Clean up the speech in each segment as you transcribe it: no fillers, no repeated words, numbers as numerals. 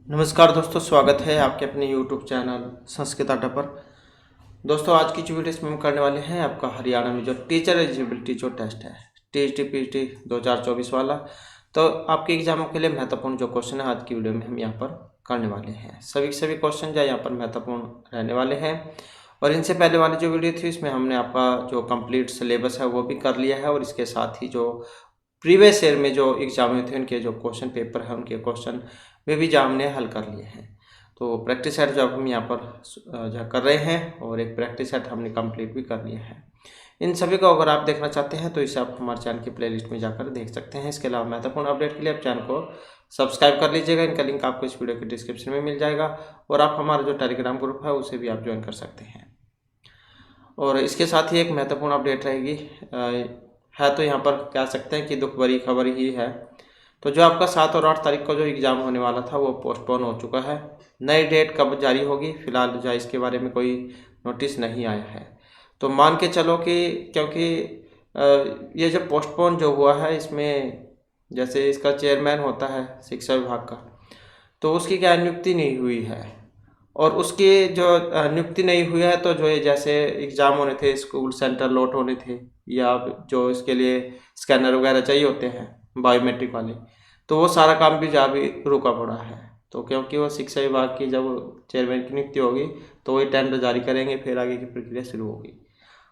नमस्कार दोस्तों, स्वागत है आपके अपने YouTube चैनल संस्कृत अड्डा पर। दोस्तों, आज की जो वीडियो इसमें हम करने वाले हैं आपका हरियाणा में जो टीचर एलिजिबिलिटी जो टेस्ट है TET-PET 2024 वाला, तो आपके एग्जामों के लिए महत्वपूर्ण जो क्वेश्चन है आज की वीडियो में हम यहाँ पर करने वाले हैं। सभी क्वेश्चन जो यहाँ पर महत्वपूर्ण रहने वाले हैं। और इनसे पहले वाली जो वीडियो थी इसमें हमने आपका जो कंप्लीट सिलेबस है वो भी कर लिया है, और इसके साथ ही जो प्रीवियस ईयर में जो एग्जाम हुए थे उनके जो क्वेश्चन पेपर है उनके क्वेश्चन वे भी जो हमने हल कर लिए हैं। तो प्रैक्टिस सेट जो हम यहाँ पर जो कर रहे हैं, और एक प्रैक्टिस सेट हमने कंप्लीट भी कर लिया है। इन सभी को अगर आप देखना चाहते हैं तो इसे आप हमारे चैनल की प्लेलिस्ट में जाकर देख सकते हैं। इसके अलावा महत्वपूर्ण अपडेट के लिए आप चैनल को सब्सक्राइब कर लीजिएगा। इनका लिंक आपको इस वीडियो के डिस्क्रिप्शन में मिल जाएगा, और आप हमारा जो टेलीग्राम ग्रुप है उसे भी आप ज्वाइन कर सकते हैं। और इसके साथ ही एक महत्वपूर्ण अपडेट रहेगी है, तो यहाँ पर कह सकते हैं कि दुख भरी खबर ही है। तो जो आपका 7 और 8 तारीख को जो एग्ज़ाम होने वाला था वो पोस्टपोन हो चुका है। नई डेट कब जारी होगी फिलहाल जो है इसके बारे में कोई नोटिस नहीं आया है। तो मान के चलो कि क्योंकि ये जो पोस्टपोन जो हुआ है इसमें जैसे इसका चेयरमैन होता है शिक्षा विभाग का, तो उसकी क्या नियुक्ति नहीं हुई है। और उसकी जो नियुक्ति नहीं हुई है तो जो ये जैसे एग्ज़ाम होने थे, स्कूल सेंटर लॉट होने थे, या जो इसके लिए स्कैनर वगैरह चाहिए होते हैं बायोमेट्रिक वाले, तो वो सारा काम भी जहाँ भी रुका पड़ा है। तो क्योंकि वो शिक्षा विभाग की जब चेयरमैन की नियुक्ति होगी तो वही टेंडर जारी करेंगे, फिर आगे की प्रक्रिया शुरू होगी।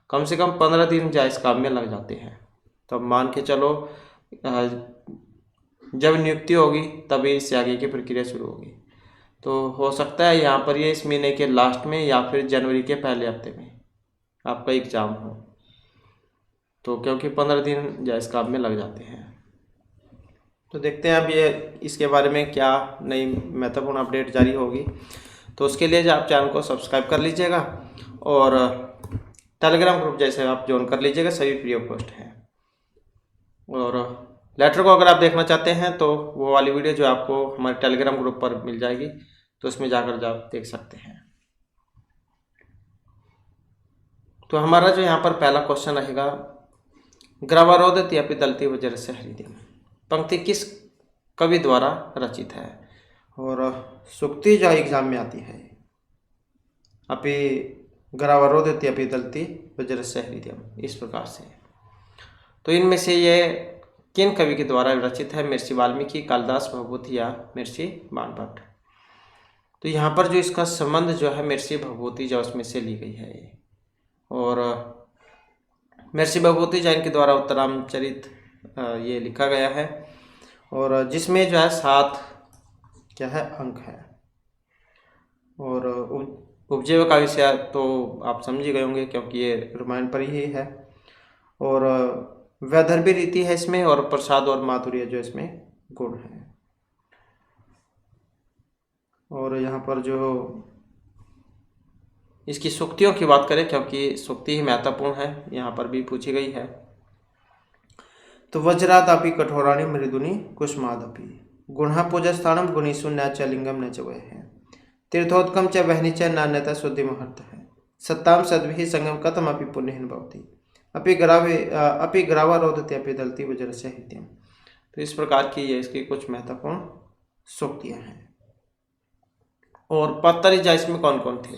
कम से कम 15 दिन जो इस काम में लग जाते हैं। तो मान के चलो जब नियुक्ति होगी तभी इससे आगे की प्रक्रिया शुरू होगी। तो हो सकता है यहाँ पर ये इस महीने के लास्ट में या फिर जनवरी के पहले हफ्ते में आपका एग्ज़ाम हो। तो क्योंकि 15 दिन जो इस काम में लग जाते हैं। तो देखते हैं अब ये इसके बारे में क्या नई महत्वपूर्ण अपडेट जारी होगी। तो उसके लिए जो आप चैनल को सब्सक्राइब कर लीजिएगा, और टेलीग्राम ग्रुप जैसे आप ज्वाइन कर लीजिएगा, सभी फ्री ऑफ कॉस्ट हैं। और लेटर को अगर आप देखना चाहते हैं तो वो वाली वीडियो जो आपको हमारे टेलीग्राम ग्रुप पर मिल जाएगी, तो उसमें जाकर जो आप देख सकते हैं। तो हमारा जो यहाँ पर पहला क्वेश्चन रहेगा, ग्रवारोदति अपि दलती वज्रस्य हृदयम् पंक्ति किस कवि द्वारा रचित है। और सूक्ति जो एग्जाम में आती है, अपि ग्रवारोदति अपि दलती वज्रस्य हृदयम्, इस प्रकार से। तो इनमें से ये किन कवि के द्वारा रचित है, महर्षि वाल्मीकि, कालिदास, भवभूति या महर्षि बाणभट्ट। तो यहाँ पर जो इसका संबंध जो है महर्षि भवभूति जो उसमें से ली गई है ये। और महर्षि भवभूति जैन के द्वारा उत्तरामचरित ये लिखा गया है, और जिसमें जो है 7 क्या है अंक है। और उपजीविका का विषय तो आप समझ गए होंगे क्योंकि ये रामायण पर ही है। और वैदर्भी रीति है इसमें, और प्रसाद और माधुर्य जो इसमें गुण है। और यहाँ पर जो इसकी सूक्तियों की बात करें, क्योंकि सूक्ति ही महत्वपूर्ण है, यहाँ पर भी पूछी गई है। तो वज्रादपि कठोराणि मृदुनि कुसुमादपि गुणः पूजस्थानम गुणीषु न च लिंगम न च वह है तीर्थोत्कम च वहनि च नान्यता शुद्धि महर्थ है सत्ताम सद्भिः संगम कथम अपि पुण्यहीन भवति अपि ग्रावारोदति अपि दलति वज्रस्य हृदयम्। तो इस प्रकार की ये इसकी कुछ महत्वपूर्ण सूक्तियाँ हैं। और पत्तरिजा इसमें कौन कौन थे,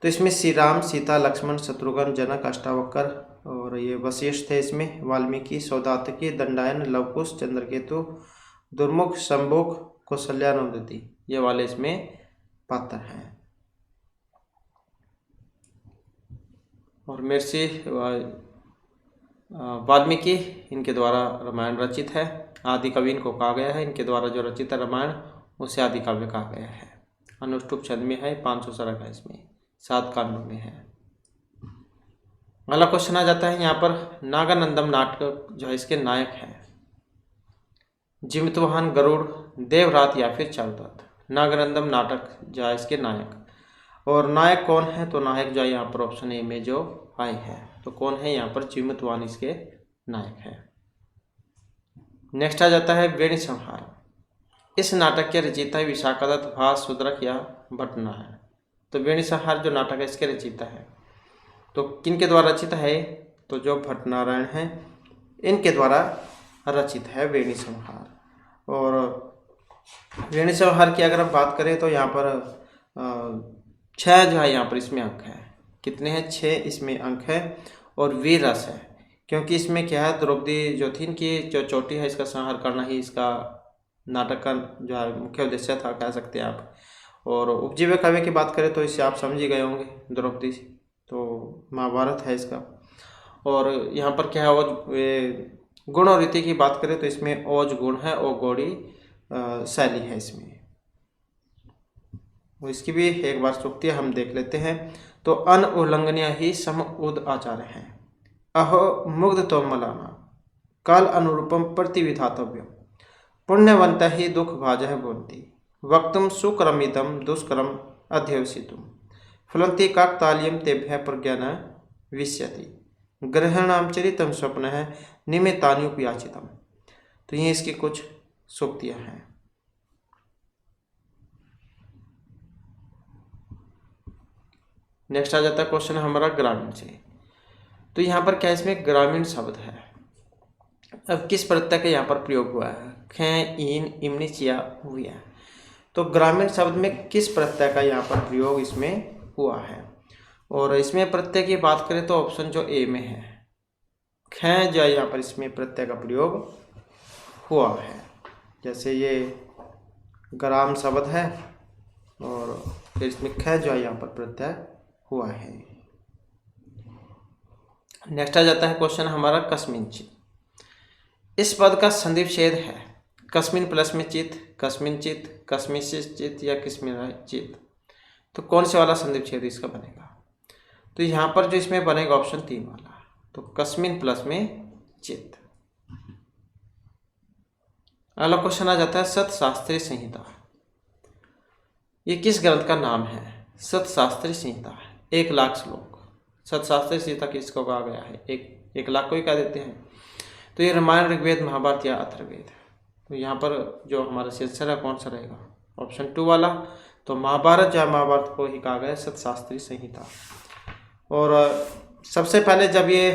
तो इसमें श्री राम, सीता, लक्ष्मण, शत्रुघ्न, जनक, अष्टावक्र, और ये वशिष्ठ थे इसमें, वाल्मीकि, सौदातकी, दंडायन, लवकुश, चंद्रकेतु, दुर्मुख, शंभुक, कौशल्यानुदिति, ये वाले इसमें पात्र हैं। और महर्षि वाल्मीकि इनके द्वारा रामायण रचित है। आदि कवि इनको कहा गया है। इनके द्वारा जो रचित है रामायण उसे आदि काव्य कहा गया है। अनुष्टुप छंद में है, 500 सरक है, इसमें 7 कांडों में है। अगला क्वेश्चन आ जाता है यहाँ पर, नागानंदम नाटक जो है इसके नायक हैं जिमतवाहन, गरुड़, देवरात या फिर चारुदत्त। नागानंदम नाटक जो है इसके नायक। और नायक कौन है, तो नायक जो है यहाँ पर ऑप्शन ए में जो आए हैं, तो कौन है यहाँ पर, जिमतवाहन इसके नायक है। नेक्स्ट आ जाता है वेणी संहार। इस नाटक के रचयिता विशाखादत्त, भास, शूद्रक या भट्टना है। तो वेणी संहार जो नाटक है इसके रचयिता है, तो किन के द्वारा रचित है, तो जो भट्टनारायण हैं इनके द्वारा रचित है वेणी संहार। और ऋण संहार की अगर हम बात करें तो यहाँ पर 6 जो है यहाँ पर इसमें अंक है। कितने हैं? 6 इसमें अंक है। और वीर रस है, क्योंकि इसमें क्या है, द्रौपदी जो थी इनकी जो चोटी है इसका संहार करना ही इसका नाटक का जो है मुख्य उद्देश्य था, कह सकते हैं आप। और उपजीव्य काव्य की बात करें तो इससे आप समझ ही गए होंगे, द्रौपदी तो महाभारत है इसका। और यहाँ पर क्या है, गुण और रीति की बात करें तो इसमें ओज गुण है और गौड़ी शैली है इसमें। इसकी भी एक बार सूक्ति हम देख लेते हैं। तो अन उल्लंघनीय ही सम उद आचार्य हैं, अहो मुग्ध तो मलाना काल अनुरूपम प्रतिविधातव्यम पुण्यवंत ही दुख भाजह बोलती वक्तुम सुक्रमितम दुष्करम अध्यवसितुम फलंती काकतालियम तेभ्य प्रज्ञान विश्यति ग्रहणाम चरितम स्वप्न है निमित्तान्युपयाचितम। तो ये इसकी कुछ सूक्तियां हैं। नेक्स्ट आ जाता है क्वेश्चन हमारा ग्रामीण से। तो यहाँ पर क्या इसमें ग्रामीण शब्द है। अब किस प्रत्यय का यहाँ पर प्रयोग हुआ है? ख इन इमनी चिया हुआ। तो ग्रामीण शब्द में किस प्रत्यय का यहाँ पर प्रयोग इसमें हुआ है? और इसमें प्रत्यय की बात करें तो ऑप्शन जो ए में है, ख जो यहाँ पर इसमें प्रत्यय का प्रयोग हुआ है। जैसे ये ग्राम शब्द है और फिर इसमें ख जो है यहाँ पर प्रत्यय हुआ है। नेक्स्ट आ जाता है क्वेश्चन हमारा कस्मिन चित। इस पद का संधि विच्छेद है कस्मिन प्लस में चित, कस्मिन चित, कस्मिंश्चित चित या किस्मिन चित। तो कौन से वाला संधि विच्छेद इसका बनेगा? तो यहाँ पर जो इसमें बनेगा ऑप्शन 3 वाला, तो कस्मिन प्लस में चित। अगला क्वेश्चन आ जाता है सतशास्त्री संहिता। ये किस ग्रंथ का नाम है? सतशास्त्री संहिता 1 लाख श्लोक। सतशास्त्री संहिता किसको कहा गया है? 1 लाख को ही कह देते हैं। तो ये रामायण, ऋग्वेद, महाभारत या अथर्ववेद। तो यहाँ पर जो हमारा आंसर है कौन सा रहेगा? ऑप्शन 2 वाला। तो महाभारत या महाभारत को ही कहा गया सतशास्त्री संहिता। और सबसे पहले जब ये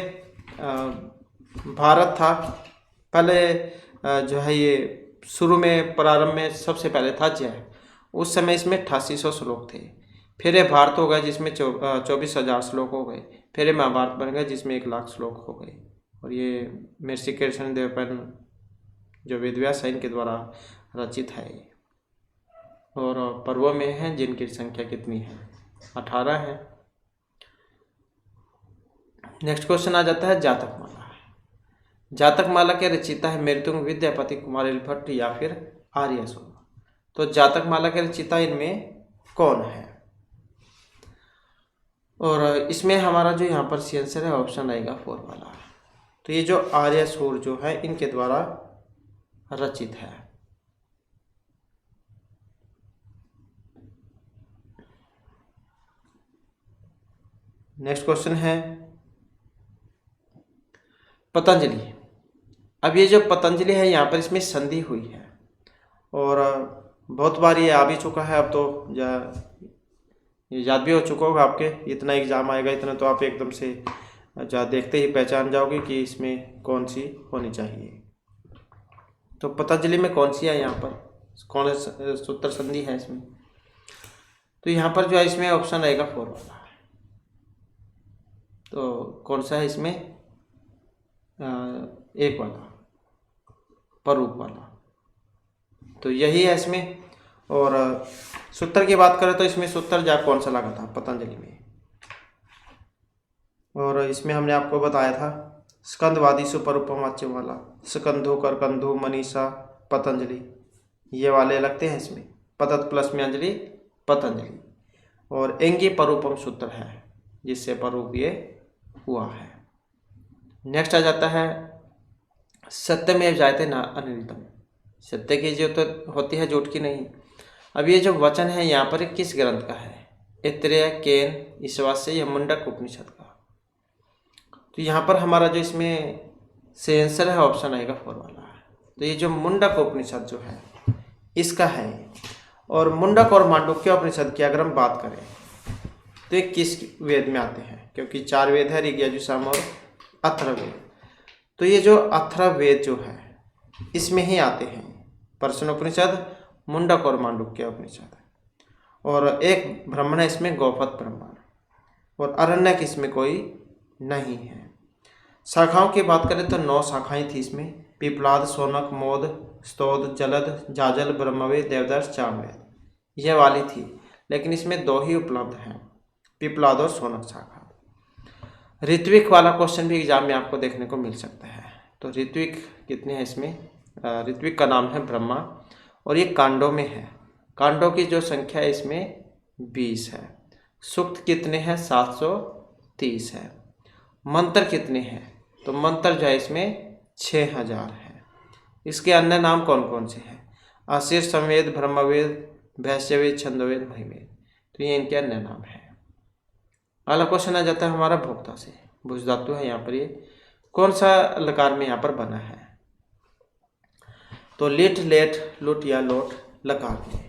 भारत था, पहले जो है ये शुरू में प्रारंभ में सबसे पहले था जय, उस समय इसमें 8800 श्लोक थे। फिर ये भारत हो गया जिसमें 24,000 श्लोक हो गए। फिर ये महाभारत बन गया जिसमें 1 लाख श्लोक हो गए। और ये महर्षि कृष्ण देवपन जो वेदव्यास है इनके द्वारा रचित है। और पर्वों में हैं जिनकी संख्या कितनी है? 18 है। नेक्स्ट क्वेश्चन आ जाता है जातक माला। जातक माला के रचिता है मृत्युंग विद्यापति, कुमारिल भट्ट या फिर आर्यशोभ। तो जातक माला के रचिता इनमें कौन है? और इसमें हमारा जो यहाँ पर सी आंसर है ऑप्शन आएगा 4 वाला। तो ये जो आर्यशोभ जो है इनके द्वारा रचित है। नेक्स्ट क्वेश्चन है पतंजलि। अब ये जो पतंजलि है यहाँ पर इसमें संधि हुई है और बहुत बार ये आ भी चुका है। अब तो ये याद भी हो चुका होगा आपके, इतना एग्जाम आएगा इतना तो आप एकदम से देखते ही पहचान जाओगे कि इसमें कौन सी होनी चाहिए। तो पतंजलि में कौन सी है यहाँ पर? कौन सूत्र संधि है इसमें? तो यहाँ पर जो है इसमें ऑप्शन रहेगा 4 वाला। तो कौन सा है इसमें? 1 वाला, परूप वाला। तो यही है इसमें। और सूत्र की बात करें तो इसमें सूत्र जा कौन सा लगा था पतंजलि में? और इसमें हमने आपको बताया था स्कंदवादी सुपरूपम वाच्य वाला, स्कंधु, करकंधु, मनीषा, पतंजलि, ये वाले लगते हैं इसमें। पतत प्लस में अंजलि, पतंजलि। और एंगी परूपम सूत्र है जिससे परूप ये हुआ है। नेक्स्ट आ जाता है सत्यमेव जयते न अनिरुद्धम। सत्य की जो तो होती है, झूठ की नहीं। अब ये जो वचन है यहाँ पर किस ग्रंथ का है? ऐत्रेय, केन, ईशावास्य या मुंडक उपनिषद का। तो यहाँ पर हमारा जो इसमें से आंसर है ऑप्शन आएगा 4 वाला। तो ये जो मुंडक उपनिषद जो है इसका है। और मुंडक और मांडुक्य उपनिषद की अगर हम बात करें तो ये किस वेद में आते हैं? क्योंकि 4 वेद है, ऋग, यजुर, साम और अथर्ववेद। तो ये जो अथर्ववेद जो है इसमें ही आते हैं प्रश्नोपनिषद मुंडक और मांडुक्य उपनिषद। और एक ब्राह्मण है इसमें गौपद ब्राह्मण, और अरण्यक इसमें कोई नहीं है। शाखाओं की बात करें तो 9 शाखाएं थी इसमें, पिपलाद, शौनक, मोद, स्तोद, जलद, जाजल, ब्रह्मवेद, देवदर्श, चामवेद, यह वाली थी। लेकिन इसमें 2 ही उपलब्ध हैं, पिपलाद और शौनक शाखा। ऋत्विक वाला क्वेश्चन भी एग्जाम में आपको देखने को मिल सकता है। तो ऋत्विक कितने हैं इसमें? ऋत्विक का नाम है ब्रह्मा, और ये कांडों में है। कांडों की जो संख्या है इसमें 20 है। सूक्त कितने हैं? 730 है। मंत्र कितने हैं? तो मंत्र जो है इसमें 6000 है। इसके अन्य नाम कौन कौन से हैं? अशीर, संवेद, ब्रह्मवेद, वैश्यवेद, छंदोवेद, महिवेद। तो ये इनके अन्य नाम हैं। अगला क्वेश्चन आ जाता है हमारा भोक्ता से। भुज धातु है यहाँ पर, ये कौन सा लकार में यहाँ पर बना है? तो लिट, लेट, लुट या लोट लकार में।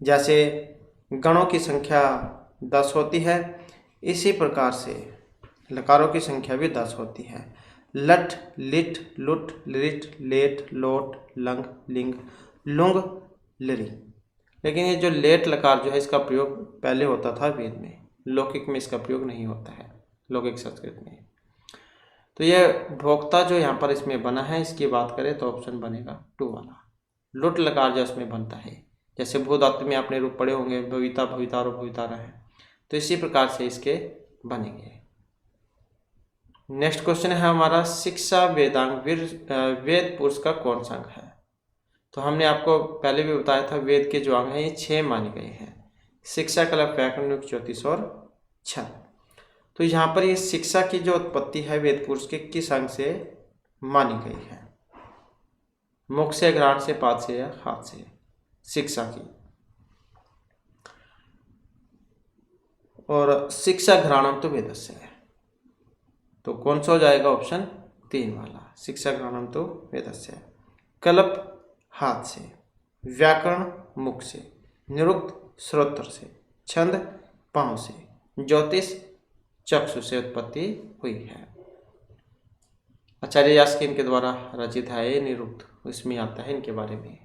जैसे गणों की संख्या 10 होती है, इसी प्रकार से लकारों की संख्या भी 10 होती है। लट, लिट, लुट, लिट, लेट, लोट, लंग, लिंग, लुंग, लरी। लेकिन ये जो लेट लकार जो है इसका प्रयोग पहले होता था वेद में, लौकिक में इसका प्रयोग नहीं होता है, लौकिक संस्कृत में। तो ये भोक्ता जो यहाँ पर इसमें बना है, इसकी बात करें तो ऑप्शन बनेगा 2 वाला। लुट लकार जो इसमें बनता है, जैसे भू धातु में आपने रूप पढ़े होंगे, भविता, भवितार और भवितारा है, तो इसी प्रकार से इसके बनेंगे। नेक्स्ट क्वेश्चन है हमारा, शिक्षा वेदांग वेद पुरुष का कौन सा अंग है? तो हमने आपको पहले भी बताया था, वेद के जो अंग हैं ये 6 माने गए हैं। शिक्षा, कला, व्याकरण, युक्त, ज्योतिष और छंद। तो यहाँ पर ये शिक्षा की जो उत्पत्ति है वेद पुरुष के किस अंग से मानी गई है? मुख से, घ्राण से, पाद से या हाथ से? शिक्षा की। और शिक्षा घ्राणम तो वेदस्य है, तो कौन सा हो जाएगा? ऑप्शन 3 वाला, शिक्षा घ्राणम तो वेदस्य है। कल्प हाथ से, व्याकरण मुख से, निरुक्त श्रोत्र से, छंद पांव से, ज्योतिष चक्षु से उत्पत्ति हुई है। आचार्य यास्किन के द्वारा रचित है ये निरुक्त, इसमें आता है इनके बारे में।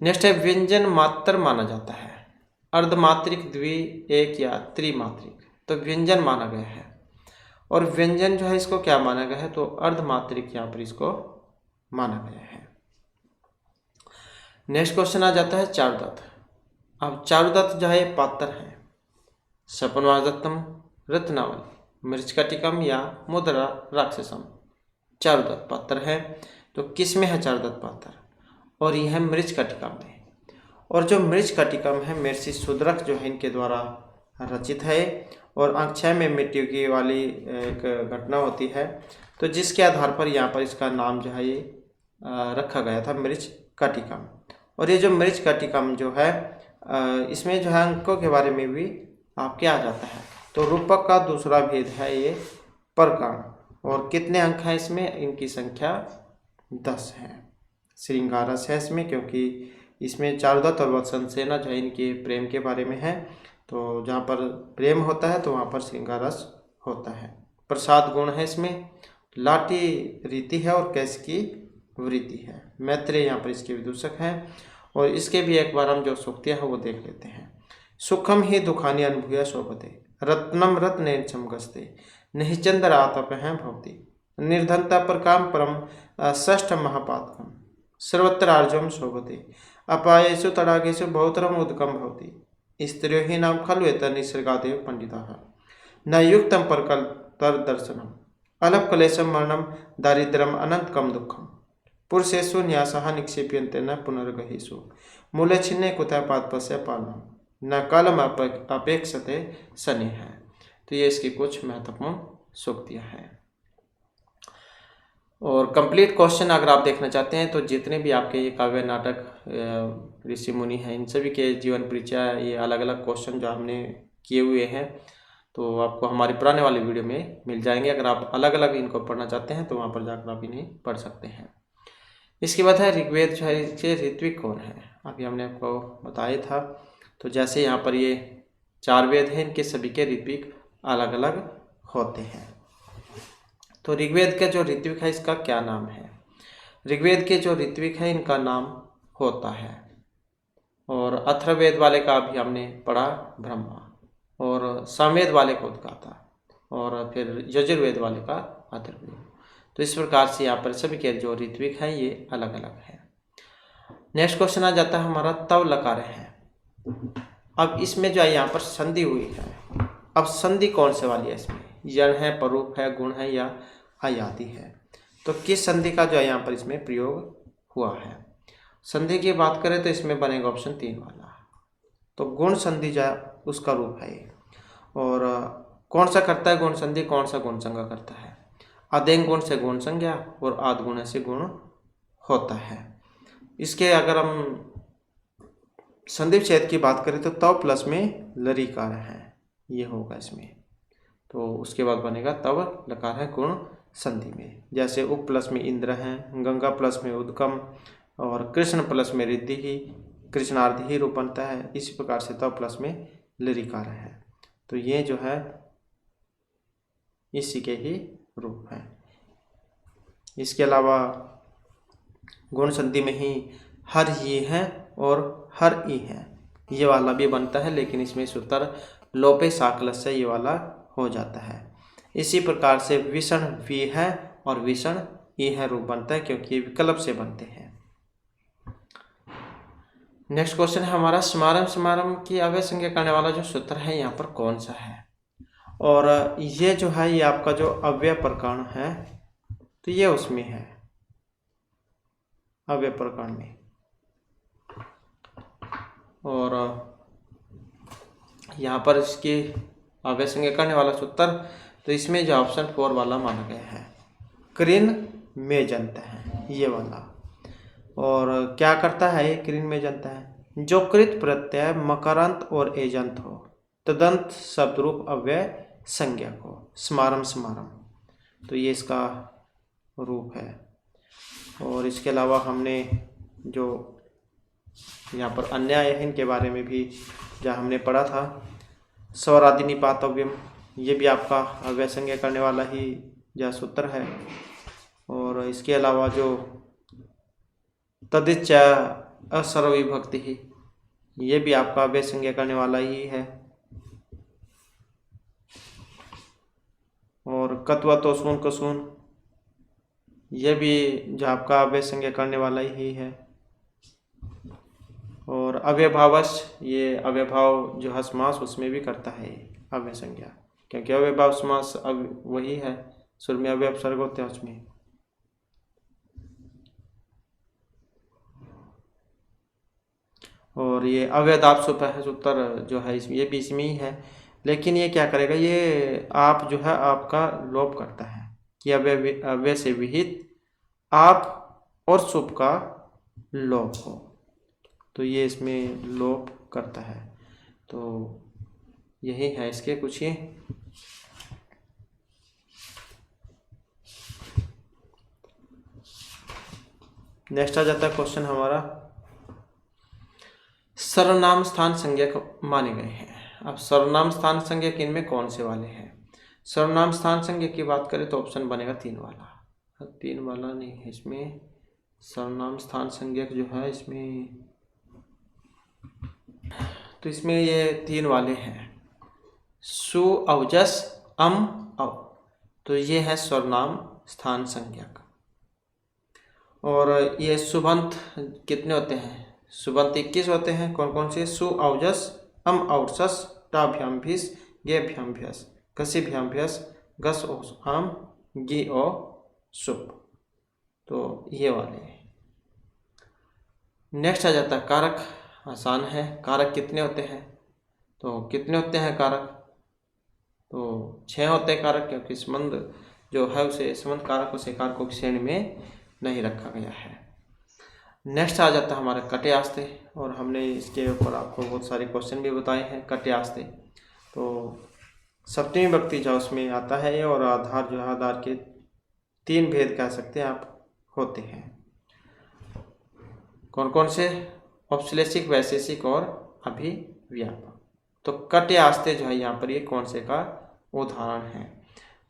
नेक्स्ट है, व्यंजन मात्र माना जाता है, अर्धमात्रिक, द्वि, एक या त्रिमात्रिक। तो व्यंजन माना गया है, और व्यंजन जो है इसको क्या माना गया है? तो अर्धमात्रिक यहाँ पर इसको माना गया है। नेक्स्ट क्वेश्चन आ जाता है चारुदत्त। अब चारुदत्त जो है पात्र है, सपनवादत्तम, रत्नावली, मृच्छकटिकम या मुद्रा राक्षसम। चारुदत्त पात्र है, तो किस में है चारुदत्त पात्र? और यह है मृच्छकटिकम में। और जो मृच्छकटिकम है महर्षि शूद्रक जो है इनके द्वारा रचित है, और अंक 6 में मृत्यु की वाली एक घटना होती है, तो जिसके आधार पर यहाँ पर इसका नाम जो है ये रखा गया था, मृच्छकटिकम। और ये जो मृच्छकटिकम जो है इसमें जो है अंकों के बारे में भी आपके आ जाता है। तो रूपक का दूसरा भेद है ये परकाण, और कितने अंक हैं इसमें? इनकी संख्या 10 है। श्रृंगारस है इसमें, क्योंकि इसमें चारुदत्त और वत्ससेना जो है इनके प्रेम के बारे में है, तो जहाँ पर प्रेम होता है तो वहाँ पर श्रृंगारस होता है। प्रसाद गुण है इसमें, लाठी रीति है और कैस की वृत्ति है। मैत्रेय यहाँ पर इसके विदूषक हैं, और इसके भी एक बार हम जो सूक्तियाँ हैं वो देख लेते हैं। सुखम ही दुखानी अनुभूया शोभते, रत्नम रत्न चमकस्ते, निश्चंद्र आतप हैं भवती, निर्धनता पर काम परम षष्ठ महापातकम, सर्वत्र आर्जवम शोभते, अपायेषु तडागेषु बहुतरम उदकम भवती, स्त्रियो ही नाम खलु एत निसर्गादेव पंडिताः, न युक्तम परकल्तर दर्शनम, अलप क्लेशम मरणम दारिद्र्यम अनंत कम दुखम, पुरुषेषु न्यासः निक्षेप्यन्ते न पुनर्गहेषु, मूले छिन्ने कुतः पादपस्य पालनम, न कालम अपेक्षते शनि है। तो ये इसकी कुछ महत्वपूर्ण सूक्तियाँ हैं। और कंप्लीट क्वेश्चन अगर आप देखना चाहते हैं तो जितने भी आपके ये काव्य नाटक ऋषि मुनि हैं इन सभी के जीवन परिचय, ये अलग अलग क्वेश्चन जो हमने किए हुए हैं तो आपको हमारी पुराने वाली वीडियो में मिल जाएंगे। अगर आप अलग अलग इनको पढ़ना चाहते हैं तो वहाँ पर जाकर आप इन्हें पढ़ सकते हैं। इसके बाद है ऋग्वेद जो है इसके ऋत्विक कौन है, अभी हमने आपको बताया था। तो जैसे यहाँ पर ये 4 वेद हैं, इनके सभी के ऋत्विक अलग अलग होते हैं। तो ऋग्वेद का जो ऋत्विक है इसका क्या नाम है? ऋग्वेद के जो ऋत्विक है इनका नाम होता है और अथर्ववेद वाले का भी हमने पढ़ा ब्रह्मा, और सामवेद वाले का उद्गाता, और फिर यजुर्वेद वाले का अथर्ववेद। तो इस प्रकार से यहाँ पर सभी के जो ऋत्विक हैं ये अलग अलग हैं। नेक्स्ट क्वेश्चन आ जाता है हमारा तव लकार है। अब इसमें जो है यहाँ पर संधि हुई है। अब संधि कौन से वाली है इसमें? यण है, परूप है, गुण है या अयादि है? तो किस संधि का जो है यहाँ पर इसमें प्रयोग हुआ है? संधि की बात करें तो इसमें बनेगा ऑप्शन 3 वाला। तो गुण संधि जो है उसका रूप है ये। और कौन सा करता है गुण संधि, कौन सा गुण संज्ञा करता है? अदेंग गुण से गुण संज्ञा और आद गुण से गुण होता है। इसके अगर हम संधि विच्छेद की बात करें तो तव प्लस में लरीकार है, ये होगा इसमें। तो उसके बाद बनेगा तव लकार है गुण संधि में। जैसे उप प्लस में इंद्र हैं, गंगा प्लस में उद्गम, और कृष्ण प्लस में रिद्धि ही, कृष्णार्ध ही रूप बनता है। इसी प्रकार से तव प्लस में लरीकार है। तो ये जो है इसी के ही रूप हैं। इसके अलावा गुण संधि में ही हर ही है और हर ई है, ये वाला भी बनता है, लेकिन इसमें सूत्र लोपे साकलस से ये वाला हो जाता है। इसी प्रकार से विषण वी है और विषण ई है रूप बनता है, क्योंकि ये विकल्प से बनते हैं। नेक्स्ट क्वेश्चन है हमारा समारंभ। समारंभ की अव्यय संज्ञा करने वाला जो सूत्र है यहाँ पर कौन सा है? और ये जो है ये आपका जो अव्यय प्रकरण है तो ये उसमें है, अव्यय प्रकरण में। और यहाँ पर इसकी अव्यय संज्ञा करने वाला सूत्र तो इसमें जो ऑप्शन 4 वाला माना गया है, कृन में जनता है ये वाला। और क्या करता है ये कृन में जनता है? जो कृत प्रत्यय मकरांत और एजंत हो तदंत शब्द रूप अव्यय संज्ञा को समारंभ समारंभ, तो ये इसका रूप है। और इसके अलावा हमने जो यहाँ पर अन्याय है इनके बारे में भी जहाँ हमने पढ़ा था, स्वरादि निपातव्यम, ये भी आपका अव्यय संज्ञा करने वाला ही यह सूत्र है। और इसके अलावा जो तदिच्च असर्वविभक्ति ही, ये भी आपका अव्यय संज्ञा करने वाला ही है। और कत्वा तो सून कसून, ये भी जो आपका अव्यय संज्ञा करने वाला ही है। और अव्यभावश, ये अव्यभाव जो है समास उसमें भी करता है अव्यय संज्ञा, क्योंकि अव्यभाव समास अब वही है, सुर में अव्यय उपसर्ग होते हैं उसमें। और ये अव्यदाप सुप है सूत्र जो है इसमें, ये भी इसमें ही है, लेकिन ये क्या करेगा, ये आप जो है आपका लोप करता है कि अव्यय से विहित आप और सुप का लोप हो, तो ये इसमें लोप करता है। तो यही है इसके कुछ ही। नेक्स्ट आ जाता है क्वेश्चन हमारा, सर्वनाम स्थान संज्ञक माने गए हैं। अब सर्वनाम स्थान संज्ञक इनमें कौन से वाले हैं? सर्वनाम स्थान संज्ञक की बात करें तो ऑप्शन बनेगा 3 वाला। 3 वाला नहीं है इसमें, सर्वनाम स्थान संज्ञक जो है इसमें, तो इसमें ये 3 वाले हैं, सु अवजस अम अव, तो ये है सर्वनाम स्थान संज्ञक। और ये सुबंत कितने होते हैं? सुबंत 21 होते हैं। कौन कौन से? सु अवजस अम अवसस टाभ्याम भीस गेभ्याम भ्यस कसिभ्याम भ्यस गस ओ आम गी ओ सुप, तो ये वाले। नेक्स्ट आ जाता है कारक। आसान है, कारक कितने होते हैं? तो कितने होते हैं कारक? तो 6 होते हैं कारक, क्योंकि संबंध जो है उसे संबंध कारक उसे कारकों की श्रेणी में नहीं रखा गया है। नेक्स्ट आ जाता है हमारे कटे आस्ते, और हमने इसके ऊपर आपको बहुत सारे क्वेश्चन भी बताए हैं। कटे आस्ते तो सप्तमी विभक्ति जो उसमें आता है ये, और आधार जो है आधार के 3 भेद कह सकते हैं आप होते हैं। कौन कौन से? औपश्लेषिक, वैशेषिक और अभिव्यापक। तो कटे आस्ते जो है यहाँ पर ये कौन से का उदाहरण है?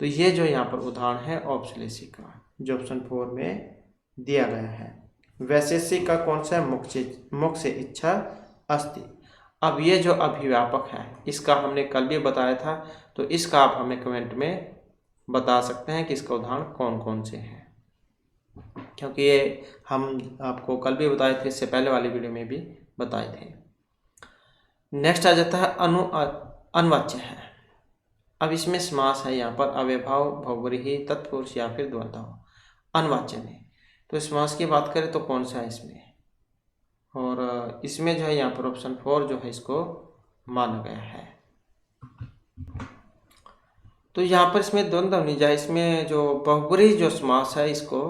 तो ये जो यहाँ पर उदाहरण है औपश्लेषिक का, जो ऑप्शन 4 में दिया गया है। वैशेषिक का कौन सा है? मुख से इच्छा अस्ति। अब ये जो अभिव्यापक है इसका हमने कल भी बताया था, तो इसका आप हमें कमेंट में बता सकते हैं कि इसका उदाहरण कौन कौन से हैं, क्योंकि ये हम आपको कल भी बताए थे, इससे पहले वाली वीडियो में भी बताए थे। नेक्स्ट आ जाता है अनवाच्य है। अब इसमें समास है यहाँ पर अव्ययभाव, बहुव्रीहि, तत्पुरुष या फिर द्वंद्व। अनवाच्य में तो समास की बात करें तो कौन सा है इसमें, और इसमें जो है यहाँ पर ऑप्शन 4 जो है इसको माना गया है। तो यहाँ पर इसमें द्वंद्व नहीं जाए, इसमें जो बहुव्रीहि जो समास है इसको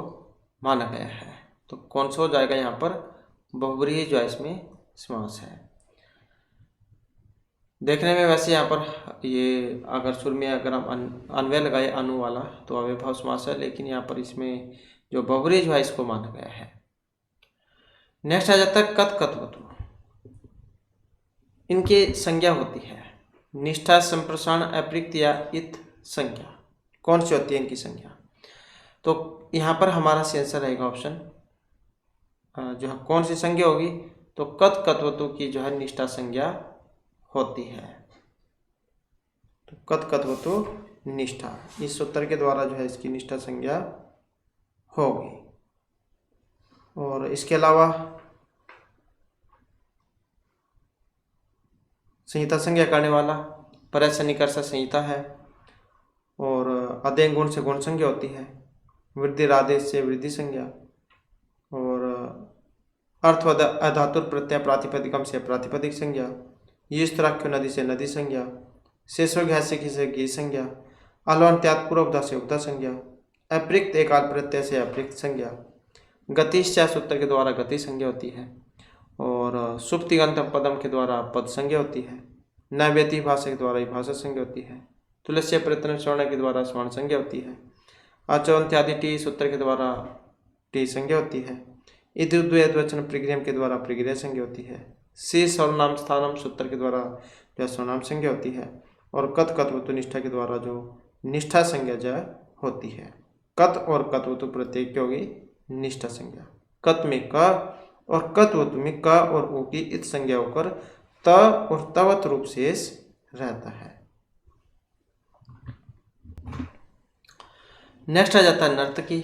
माना गया है। तो कौन सा हो जाएगा यहाँ पर, बहुव्रीहि जो है इसमें समास है। देखने में वैसे यहाँ पर ये अगर शुरू में अगर हम अन्वय लगाए अनु वाला तो अव्ययभाव समास है, लेकिन यहाँ पर इसमें जो बहुव्रीहि जो है इसको माना गया है। नेक्स्ट आ जाता है कत कत्वतु। इनकी संज्ञा होती है निष्ठा, संप्रसारण, अपृक्त या इत संज्ञा। कौन सी होती है इनकी संज्ञा, तो यहाँ पर हमारा आंसर रहेगा ऑप्शन जो है कौन सी संज्ञा होगी, तो कत कत्वतु की जो है निष्ठा संज्ञा होती है। तो कत कत्वतु निष्ठा, इस सूत्र के द्वारा जो है इसकी निष्ठा संज्ञा होगी। और इसके अलावा संहिता संज्ञा करने वाला परस्य निकर्ष संहिता है, और अदेय गुण से गुण संज्ञा होती है, वृद्धि आदेश से वृद्धि संज्ञा, और अर्थवद अधातुर प्रत्यय प्रातिपदिकम से प्रातिपदिक संज्ञा, युष्त्राख्य नदी से नदी संज्ञा, शेषो घ्यासिकी से घी संज्ञा, अलवंत्यात् पूर्वधा से उपधा संज्ञा, अपृक्त एकाल प्रत्यय से अपृक्त संज्ञा, गतिश्चा सूत्र के द्वारा गति संज्ञा होती है, और सुप्तिगंतम पदम के द्वारा पद संज्ञा होती है, नैवेति भाषा के द्वारा भाषा संज्ञा होती है, तुलस्य प्रत्यय स्वर्ण के द्वारा स्वर्ण संज्ञा होती है, अचौंत्यादि टी सूत्र के द्वारा टी संज्ञा होती है, इद्वचन प्रगृहम के द्वारा प्रगृह संज्ञा होती है, सी सर्वनाम स्थानम सूत्र के द्वारा जो सर्वनाम संज्ञा होती है, और कत कत्वतु निष्ठा के द्वारा जो निष्ठा संज्ञा जो होती है। कत और कत्वतु प्रत्यय की होगी निष्ठा संज्ञा। कत में क और कत्वतु में क और उ की इत संज्ञा होकर त और तवत रूप शेष रहता है। नेक्स्ट आ जाता है नर्तकी।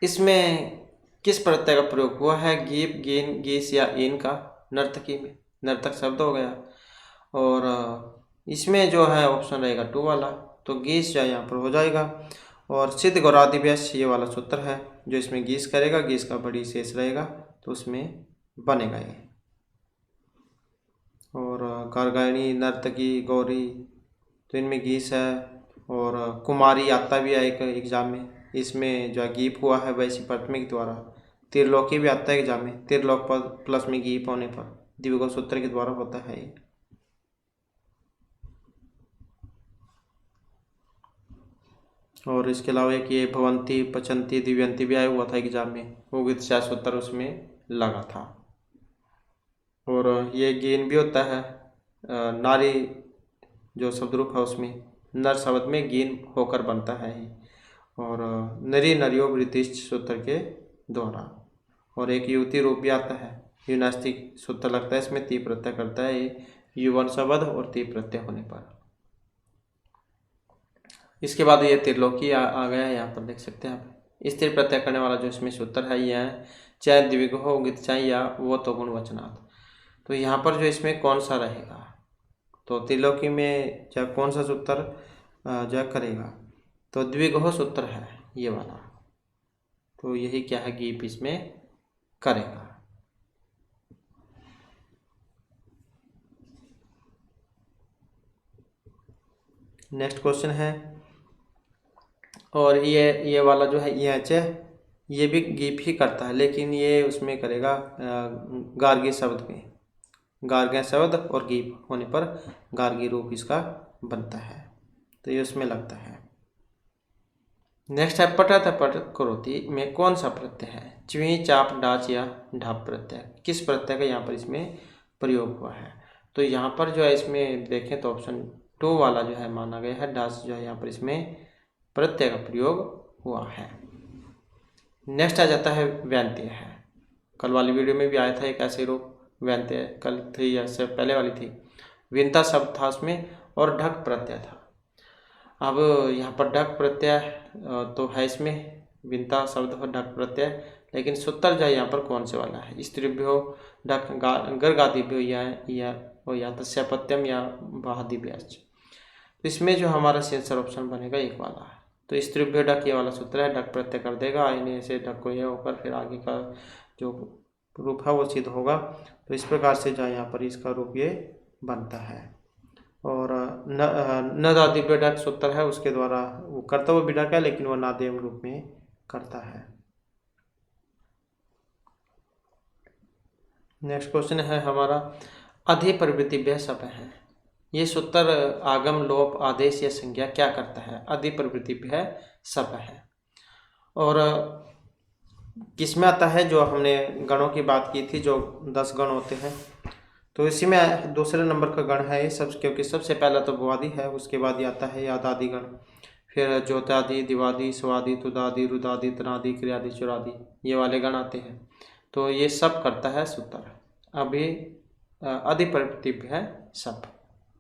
इसमें किस प्रत्यय का प्रयोग हुआ है, गीप, गीन, गीस या इन का नर्तकी में, नर्तक शब्द हो गया, और इसमें जो है ऑप्शन रहेगा 2 वाला, तो गीस जो यहाँ पर हो जाएगा, और सिद्ध गौरादिव्यास ये वाला सूत्र है जो इसमें गीस करेगा, गीस का बड़ी शेष रहेगा तो उसमें बनेगा ये। और गार्गायणी, नर्तकी, गौरी तो इनमें गीस है, और कुमारी आता भी है एक एग्जाम में, इसमें जो है गीप हुआ है वैसी प्राथमिक द्वारा। त्रिलोकी भी आता है एग्जाम में, त्रिलोक पर प्लस में गीप होने पर द्विगु सूत्र के द्वारा होता है ये। और इसके अलावा एक ये भवंती, पचंती, दिव्यंती भी आया हुआ था एग्जाम में, वो भी सूत्र उसमें लगा था। और ये गीन भी होता है, नारी जो शब्द रूप है उसमें नर शब्द में गीन होकर बनता है, और नरी नरियो ब्रिटिश सूत्र के द्वारा। और एक युवती रूप भी आता है, युनास्तिक सूत्र लगता है इसमें, ती प्रत्यय करता है ये युवन शब्द और ती प्रत्यय होने पर। इसके बाद ये त्रिलोकी आ गया है, यहाँ पर देख सकते हैं आप। स्त्री प्रत्यय करने वाला जो इसमें सूत्र है यह है चाहे द्विगु हो उगित चाहे या वो तो गुण वचनात्। तो यहाँ पर जो इसमें कौन सा रहेगा, तो त्रिलोकी में चाहे कौन सा सूत्र जो करेगा, तो द्विगु सूत्र है ये वाला, तो यही क्या है गीप इसमें करेगा। नेक्स्ट क्वेश्चन है, और ये वाला जो है ये भी गीप ही करता है, लेकिन ये उसमें करेगा गार्गी शब्द में, गार्ग्य शब्द और गीप होने पर गार्गी रूप इसका बनता है, तो ये उसमें लगता है। नेक्स्ट है पठत पठ करोति में कौन सा प्रत्यय है, च्वी, चाप, डाच या ढाप प्रत्यय, किस प्रत्यय का यहाँ पर इसमें प्रयोग हुआ है। तो यहाँ पर जो है इसमें देखें तो ऑप्शन 2 वाला जो है माना गया है, डाच जो है यहाँ पर इसमें प्रत्यय का प्रयोग हुआ है। नेक्स्ट आ जाता है व्यंग्य है, कल वाली वीडियो में भी आया था एक ऐसे रूप व्यंत्य कल थी या से पहले वाली थी, विनता शब्द था उसमें और ढक प्रत्यय था। अब यहाँ पर ढक प्रत्यय तो है इसमें, विनता शब्द और ढक प्रत्यय, लेकिन सूत्र जो है यहाँ पर कौन से वाला है, स्त्रीभ्यो ढक गर्गादिभ्यो या तस्यापत्यम या बाहादिभ्याच। तो इसमें जो हमारा सेंसर ऑप्शन बनेगा एक वाला है। तो स्त्रीभ्यो ढक ये वाला सूत्र है, ढक प्रत्यय कर देगा, आईने से ढक को ये होकर फिर आगे का जो रूप है वो सिद्ध होगा। तो इस प्रकार से जो यहाँ पर इसका रूप ये बनता है। और नदादिभ्यो ढक सूत्र है, उसके द्वारा वो करता हुआ भी ढक है, लेकिन वो नादेम रूप में करता है। नेक्स्ट क्वेश्चन है हमारा, अधिप्रवृत्तिभ्य शप है। ये सूत्र आगम लोप आदेश या संज्ञा क्या करता है, अधिप्रवृत्तिभ्य शप है। और किसमें आता है, जो हमने गणों की बात की थी, जो 10 गण होते हैं, तो इसी में दूसरे नंबर का गण है ये सब, क्योंकि सबसे पहला तो भुआदि है, उसके बाद ये आता है यादादि गण, फिर ज्योतादि, दिवादि, स्वादि, तुदादि, रुदादि, तनादि, क्रियादि, चुरादि, ये वाले गण आते हैं। तो ये सब करता है सूत्र अभी अधिप्रवृत्तिभ्य शप।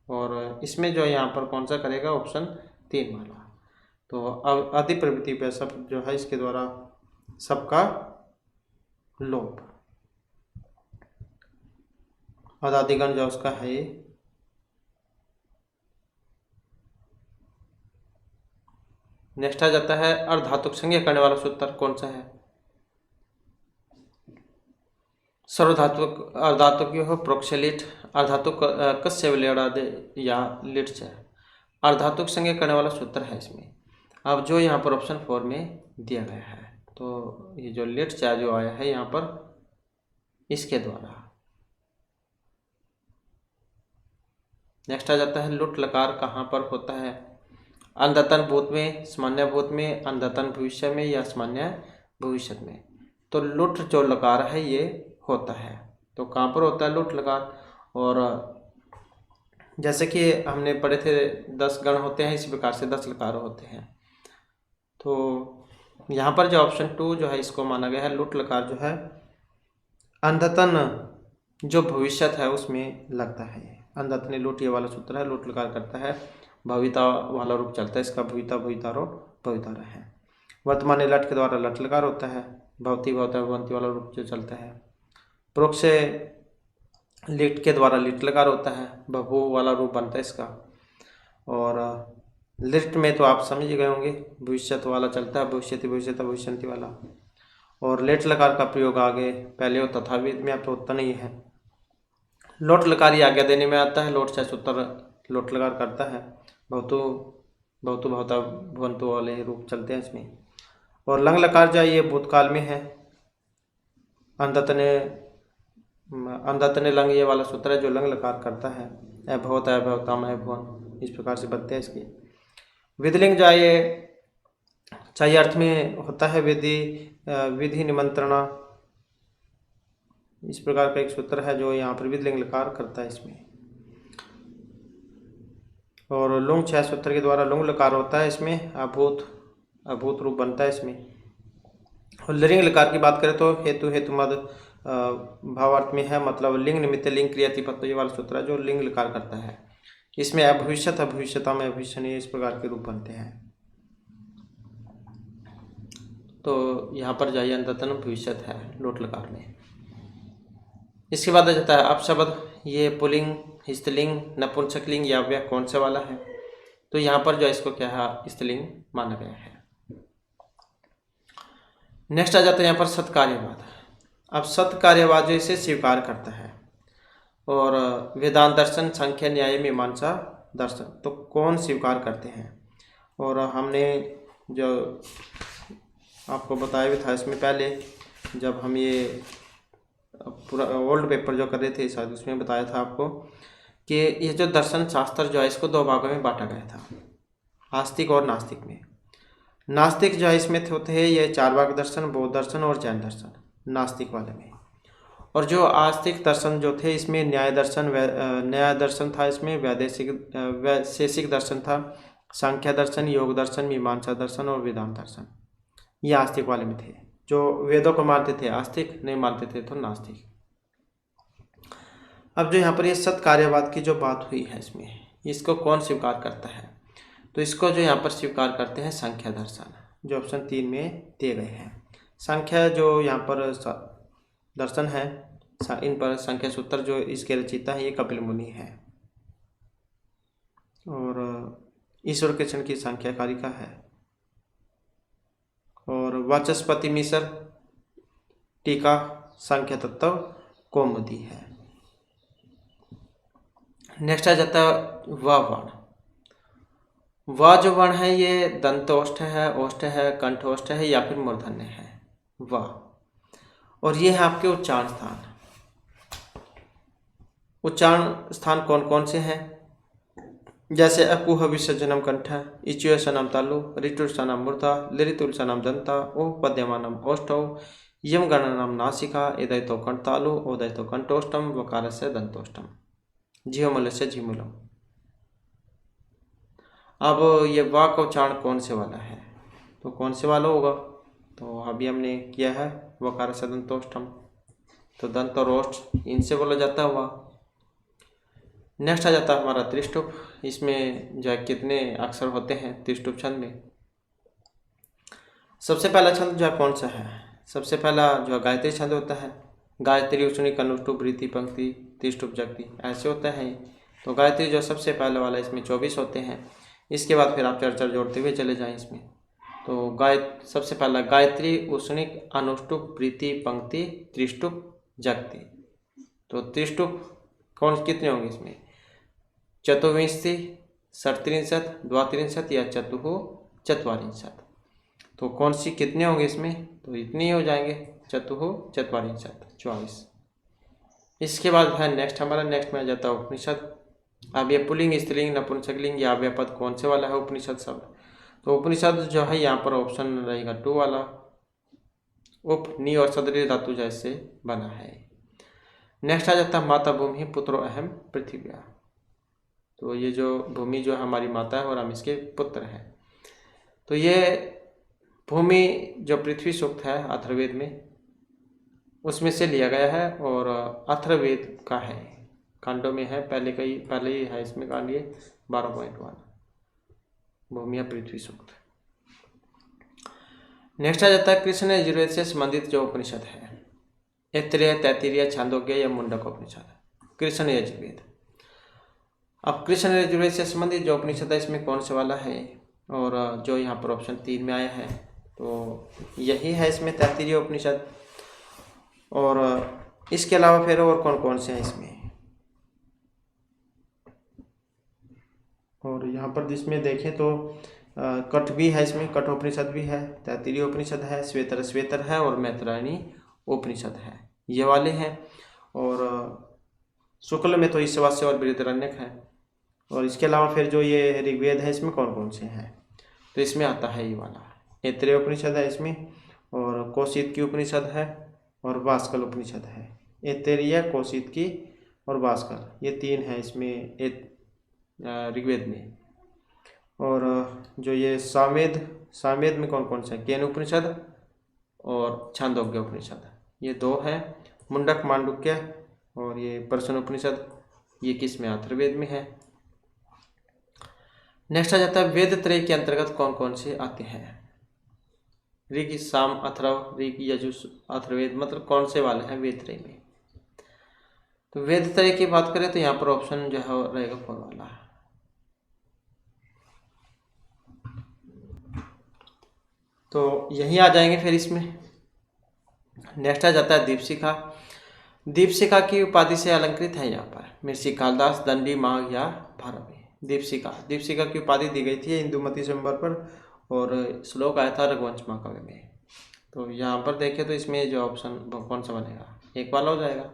और इसमें जो यहाँ पर कौन सा करेगा, ऑप्शन 3 वाला। तो अब अधिप्रवृत्तिभ्य शप जो है, इसके द्वारा सबका लोप, अदादिगण जो उसका है ये। नेक्स्ट आ जाता है अर्धातुक संज्ञा करने वाला सूत्र कौन सा है, सर्वधातुक अर्धातुक हो प्रोक्सेलिट, अर्धातुक कस्य विलेड़ादे या लिट से अर्धातुक संज्ञा करने वाला सूत्र है इसमें। अब जो यहाँ पर ऑप्शन 4 में दिया गया है, तो ये जो लिट से जो आया है यहाँ पर, इसके द्वारा। नेक्स्ट आ जाता है लुट लकार कहाँ पर होता है, अंधतन भूत में, सामान्य भूत में, अंधतन भविष्य में या सामान्य भविष्य में। तो लुट जो लकार है ये होता है, तो कहाँ पर होता है लुट लकार। और जैसे कि हमने पढ़े थे 10 गण होते हैं, इसी प्रकार से 10 लकार होते हैं। तो यहाँ पर जो ऑप्शन 2 जो है इसको माना गया है, लुट लकार जो है अंधतन जो भविष्य है उसमें लगता है। अंधतन लुट ये वाला सूत्र है, लुट लकार करता है, भविता वाला रूप चलता है इसका, भविता भवितारो भवितारा है। वर्तमान लट के द्वारा लट लकार होता है, भवती भवता भवंती वाला रूप जो चलता है। प्रोक्ष से लिट के द्वारा लिट लकार होता है, भभू वाला रूप बनता है इसका। और लिट में तो आप समझ गए होंगे, भविष्यत वाला चलता है, भविष्यति भविष्यता भविष्यंती वाला। और लेट लकार का प्रयोग आगे पहले हो तथाविध में, अब तो होता नहीं है। लोट लकार ही आज्ञा देने में आता है, लोट से सूत्र लोट लकार करता है, भवतु भवतु भवता भवंतु वाले रूप चलते हैं इसमें। और लंग लकार जो ये भूतकाल में है, अंधतने लंग ये वाला सूत्र है जो लंग लकार करता है, अभवत अभवताम अभवन, इस प्रकार से बनते हैं इसके। विधिलिंग जो ये चाहिए अर्थ में होता है, विधि निमंत्रणा, इस प्रकार का एक सूत्र है जो यहाँ पर विधिलिंग लकार करता है इसमें। और लुंग 6 सूत्र के द्वारा लुंग लकार होता है इसमें, अभूत रूप बनता है इसमें। और लिंग लकार की बात करें तो हेतु हेतु मद भावार्थ में है, मतलब लिंग निमित्त लिंग क्रियातिपत्व ये वाला सूत्र है जो लिंग लकार करता है। इसमें अभविष्यत अभविष्यता में अभविष्य इस प्रकार के रूप बनते हैं। तो यहाँ पर जाइए अंततन भविष्यत है लोट लकार में। इसके बाद आ जाता है अपशब्द, ये पुलिंग, स्त्रीलिंग, नपुंसकलिंग या अव्यय कौन सा वाला है, तो यहाँ पर जो इसको क्या है स्त्रीलिंग माना गया है। नेक्स्ट आ जाता है यहाँ पर सत्कार्यवाद। अब सत्कार्यवाद जो इसे स्वीकार करता है, और वेदांत दर्शन, सांख्य, न्याय, मीमांसा दर्शन, तो कौन स्वीकार करते हैं। और हमने जो आपको बताया भी था इसमें पहले, जब हम ये पूरा ओल्ड पेपर जो कर रहे थे शायद उसमें बताया था आपको कि ये जो दर्शन शास्त्र जो है इसको 2 भागों में बांटा गया था, आस्तिक और नास्तिक में। नास्तिक जो है इसमें होते हैं ये 4 भाग दर्शन, बौद्ध दर्शन और जैन दर्शन नास्तिक वाले में। और जो आस्तिक दर्शन जो थे इसमें न्याय दर्शन था, इसमें वैशेषिक दर्शन था, सांख्य दर्शन, योग दर्शन, मीमांसा दर्शन और वेदांत दर्शन, ये आस्तिक वाले में थे। जो वेदों को मानते थे आस्तिक, नहीं मानते थे तो नास्तिक। अब जो यहाँ पर ये सत्कार्यवाद की जो बात हुई है इसमें, इसको कौन स्वीकार करता है? तो इसको जो यहाँ पर स्वीकार करते हैं सांख्य दर्शन, जो ऑप्शन 3 में दिए गए हैं। सांख्य जो यहाँ पर दर्शन है, इन पर सांख्य सूत्र जो इसके रचयिता है ये कपिल मुनि है, और ईश्वर कृष्ण की सांख्य कारिका है, और वाचस्पति मिश्र टीका सांख्य तत्व कौमुदी है। नेक्स्ट आ जाता है व वर्ण। व जो वर्ण है ये दंतोष्ठ है, ओष्ठ है, कंठोष्ठ है या फिर मूर्धन्य है व, और ये है आपके उच्चारण स्थान। उच्चारण स्थान कौन कौन से हैं? जैसे अकुह विसर्जनम कंठ, इच्युषनम तालु, ऋतुषनम मूर्धा, लिरितुलसनम दंता, ओ पद्यमानम ओष्ठौ, यम गणनम नासिका, एदयतो कंठतालु, ओदयतो कंठोष्टम, वकारस्य दंतोष्टम, झियोमूलस्य झिमूलम। अब ये वा का उच्चारण कौन से वाला है? तो कौन से वाला होगा? तो अभी हमने किया है वकारस्य दंतोष्टम, तो दंत और ओष्ठ इनसे बोला जाता है वा। नेक्स्ट आ जाता है हमारा त्रिष्टुप। इसमें जो है कितने अक्षर होते हैं त्रिष्टुप छंद में? सबसे पहला छंद जो है कौन सा है? सबसे पहला जो है गायत्री छंद होता है। गायत्री, उष्णिक, अनुष्टुप, वृत्ति, पंक्ति, त्रिष्टुप, जगती, ऐसे होता है। तो गायत्री जो सबसे पहले वाला, इसमें 24 होते हैं। इसके बाद फिर आप चर्चा जोड़ते हुए चले जाएं इसमें। तो सबसे पहला गायत्री, उष्णिक, अनुष्टुप, वृत्ति, पंक्ति, त्रिष्टुप, जगती। तो त्रिष्टुप कौन कितने होंगे इसमें? चतुर्विंशति, षट्त्रिंशत्, द्वात्रिंशत् या चतुश्चत्वारिंशत्। तो कौन सी कितने होंगे इसमें? तो इतने ही हो जाएंगे, चतुश्चत्वारिंशत्, 24। इसके बाद है नेक्स्ट में आ जाता है उपनिषद। अब ये पुल्लिंग, स्त्रीलिंग, नपुंसकलिंग या व्यापद कौन से वाला है उपनिषद शब्द? तो उपनिषद जो है यहाँ पर ऑप्शन रहेगा 2 वाला, उप, नी और सदरी धातु जैसे बना है। नेक्स्ट आ जाता है माता भूमि पुत्रो अहम पृथिव्या। तो ये जो भूमि जो हमारी माता है और हम इसके पुत्र हैं। तो ये भूमि जो पृथ्वी सूक्त है अथर्ववेद में, उसमें से लिया गया है और अथर्ववेद का है, कांडों में है, पहले ही है इसमें कांड, ये 12.1 भूमिया पृथ्वी सूक्त। नेक्स्ट आ जाता है कृष्ण यजुर्वेद से संबंधित जो उपनिषद है, ऐत्रेय, तैत्तिरीय, छांदोग्य या मुंडक उपनिषद, कृष्ण यजुर्वेद। अब कृष्ण यजुर्वेद से संबंधित जो उपनिषद है इसमें कौन से वाला है? और जो यहाँ पर ऑप्शन 3 में आया है तो यही है इसमें तैत्तिरीय उपनिषद। और इसके अलावा फिर और कौन कौन से हैं इसमें? और यहाँ पर जिसमें देखें तो कठ भी है इसमें, कठोपनिषद भी है, तैत्तिरीय उपनिषद है, श्वेतर है और मैत्रायणी उपनिषद है, ये वाले हैं। और शुक्ल में तो ईशावास्य और बृहदारण्यक है। और इसके अलावा फिर जो ये ऋग्वेद है इसमें कौन कौन से हैं? तो इसमें आता है ये वाला ऐत्रेय उपनिषद है इसमें, और कौशिक की उपनिषद है और वास्कल उपनिषद है। ऐत्रेय, कौशिक की और वास्कल, ये 3 है इसमें ऋग्वेद में। और जो ये सामवेद में कौन कौन सा है? केन उपनिषद और छांदोग्य उपनिषद, ये 2 हैं। मुंडक, मांडुक्य और ये पर्शन उपनिषद, ये किस में? अथर्ववेद में है। नेक्स्ट आ जाता है वेद त्रय के अंतर्गत कौन कौन से आते हैं? ऋग, साम, अथर्व, ऋग, यजुः, अथर्ववेद, मतलब कौन से वाले हैं वेद त्रय में? तो वेद त्रय की बात करें तो यहाँ पर ऑप्शन जो है रहेगा 4 वाला। तो यही आ जाएंगे फिर इसमें। नेक्स्ट आ जाता है दीपशिखा। दीपशिखा की उपाधि से अलंकृत है यहाँ पर महर्षि कालिदास, दंडी, माघ या भारवी। दीपशिखा की उपाधि दी गई थी इंदुमती स्वयंवर पर, और श्लोक आया था रघुवंश महाकाव्य में। तो यहाँ पर देखें तो इसमें जो ऑप्शन कौन सा बनेगा? 1 वाला हो जाएगा।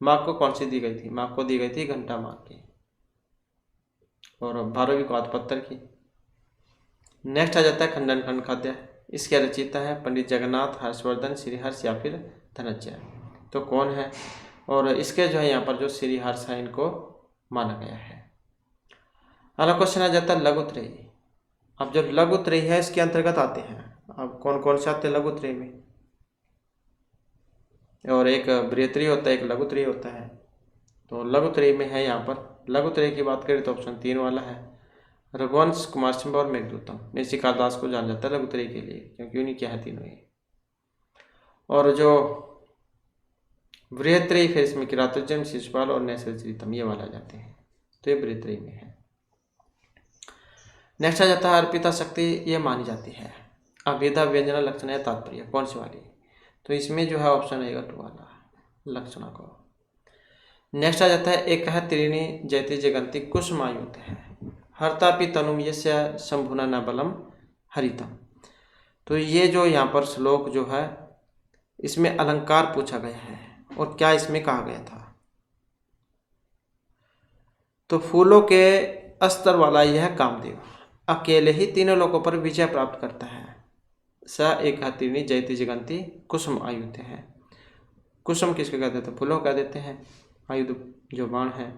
माघ को कौन सी दी गई थी? माघ को दी गई थी घंटा माघ की, और भारवी को आधपत्तर की। नेक्स्ट आ जाता है खंडन खंड खाद्य। इसके रचयिता है पंडित जगन्नाथ, हर्षवर्धन, श्रीहर्ष या फिर धनंजय। तो कौन है? और इसके जो है यहाँ पर जो श्रीहर्ष है इनको माना गया है। अगला क्वेश्चन आ जाता है लघुत्रयी। अब जो लघुत्रयी है इसके अंतर्गत आते हैं, अब कौन कौन से आते हैं लघुत्रयी में? और एक बृहत्त्रयी होता है, एक लघुत्रयी होता है। तो लघुत्रयी में है यहाँ पर। लघुत्रयी की बात करें तो ऑप्शन 3 वाला है। रघुवंश, कुमारसंभव और मेघदूतम में श्री कालिदास को जाना जाता है लघुत्रयी के लिए, क्योंकि उन्हीं क्या है तीनों ही। और जो बृहत्त्रयी फिर इसमें किरातोच्चयम, शिशुपाल और नैषधीयतम ये वाला जाते हैं, तो ये बृहत्त्रयी में है। नेक्स्ट आ जाता है अर्पिता शक्ति, ये मानी जाती है। अभेदा, व्यंजना, लक्षण या तात्पर्य, कौन सी वाली? तो इसमें जो है ऑप्शन रहेगा 2 वाला, लक्षणा को। नेक्स्ट आ जाता है एक है त्रीणी जयति जगंती कुसुमायुत है। हरतापि तनुम यस्य शंभुना न बलम हरितम। तो ये जो यहाँ पर श्लोक जो है इसमें अलंकार पूछा गया है, और क्या इसमें कहा गया था? तो फूलों के अस्तर वाला यह कामदेव अकेले ही तीनों लोगों पर विजय प्राप्त करता है। स एक त्रीणी जयति जगंती कुसुम आयुध है। कुसुम किसके कहते हैं? तो फूलों कह देते हैं, आयुध जो बाण है।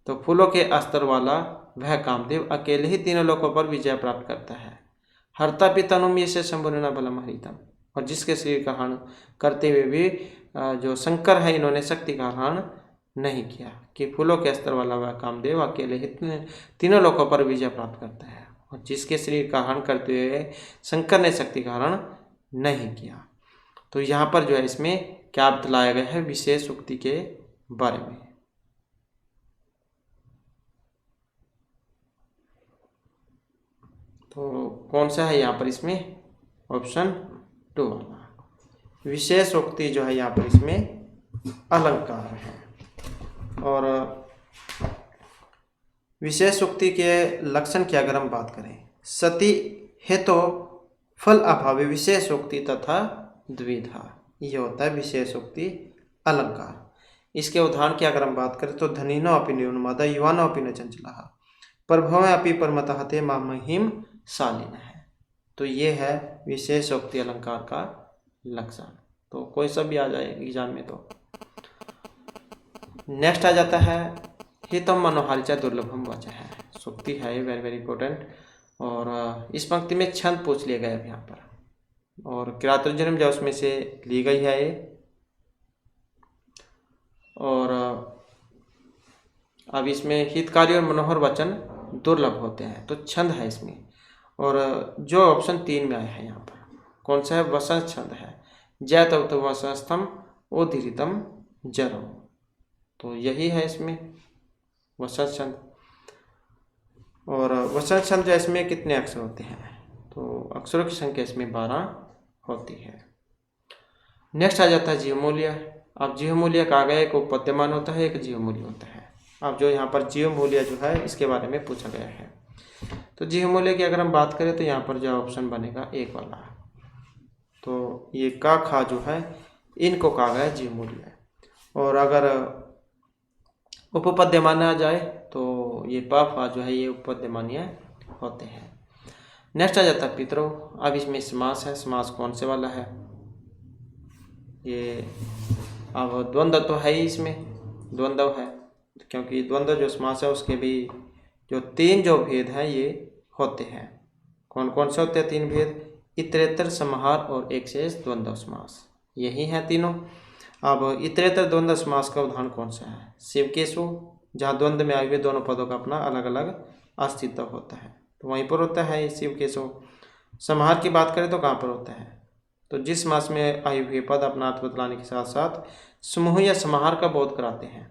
तो फूलों के अस्तर वाला वह कामदेव अकेले ही तीनों लोगों पर विजय प्राप्त करता है। हरता भी तनुम से शंभुना बलम हरितम, और जिसके शरीर का हरण करते हुए भी जो शंकर है इन्होंने शक्ति का हरण नहीं किया, कि फूलों के अस्तर वाला वह कामदेव अकेले ही तीनों लोगों पर विजय प्राप्त करता है, और जिसके शरीर का हरण करते हुए शंकर ने शक्ति का हरण नहीं किया। तो यहाँ पर जो है इसमें क्या बतलाया गया है? विशेष उक्ति के बारे में। तो कौन सा है यहाँ पर इसमें? ऑप्शन 2 वाला। विशेष उक्ति जो है यहाँ पर इसमें अलंकार है। और विशेष उक्ति के लक्षण की अगर हम बात करें, सती हेतु फल अभावे विशेष उक्ति तथा द्विधा, ये होता है विशेष उक्ति अलंकार। इसके उदाहरण की अगर हम बात करें तो धनिनो अपि न्यूनमदा युवानो अपि न चंचलाः प्रभव अपि परमतः ते मां महिम शालिन है। तो ये है विशेष उक्ति अलंकार का लक्षण। तो कोई सा भी आ जाए एग्जाम में। तो नेक्स्ट आ जाता है हितम मनोहारिचा दुर्लभम वचः है। सूक्ति है, वेरी वेरी इंपॉर्टेंट। और इस पंक्ति में छंद पूछ लिया गया है यहाँ पर, और किरातोच्चयम जो उसमें से ली गई है ये। और अब इसमें हितकारी और मनोहर वचन दुर्लभ होते हैं, तो छंद है इसमें। और जो ऑप्शन 3 में आया है यहाँ पर कौन सा है? वसंत छंद है। जय तव तो वसंतम उदीरितम जरो, तो यही है इसमें वसंत छंद। और वसंत छंद जो इसमें कितने अक्षर होते हैं? तो अक्षरों की संख्या इसमें 12 होती है। नेक्स्ट आ जाता है जीवमूल्य। अब जीवमूल्य का आगे एक उपपद्यमान होता है, एक जीवमूल्य होता है। अब जो यहाँ पर जीवमूल्य जो है इसके बारे में पूछा गया है। तो जीवमूल्य की अगर हम बात करें तो यहाँ पर जो ऑप्शन बनेगा 1 वाला। तो ये का खा जो है इनको कहा गया जीवमूल्य। और अगर उपपद्य माना जाए तो ये प फा जो है ये उपपद्यमानीय होते हैं। नेक्स्ट आ जाता है पितरों। अब इसमें समास है। समास कौन से वाला है? ये अब द्वंद्व तो है ही, इसमें द्वंद्व है, क्योंकि द्वंद्व जो समास है उसके भी जो 3 जो भेद हैं ये होते हैं। कौन कौन से होते हैं 3 भेद? इतरेतर, समाहार और एक शेष द्वंद्व समास, यही हैं तीनों। अब इतरेतर द्वंद्व समास का उदाहरण कौन सा है? शिवकेशु, जहाँ द्वंद्व में आए हुए दोनों पदों का अपना अलग अलग अस्तित्व होता है, तो वहीं पर होता है शिवकेशु। समाहार की बात करें तो कहाँ पर होता है? तो जिस समास में आए हुए पद अपना अर्थ बतलाने के साथ साथ समूह या समाहार का बोध कराते हैं,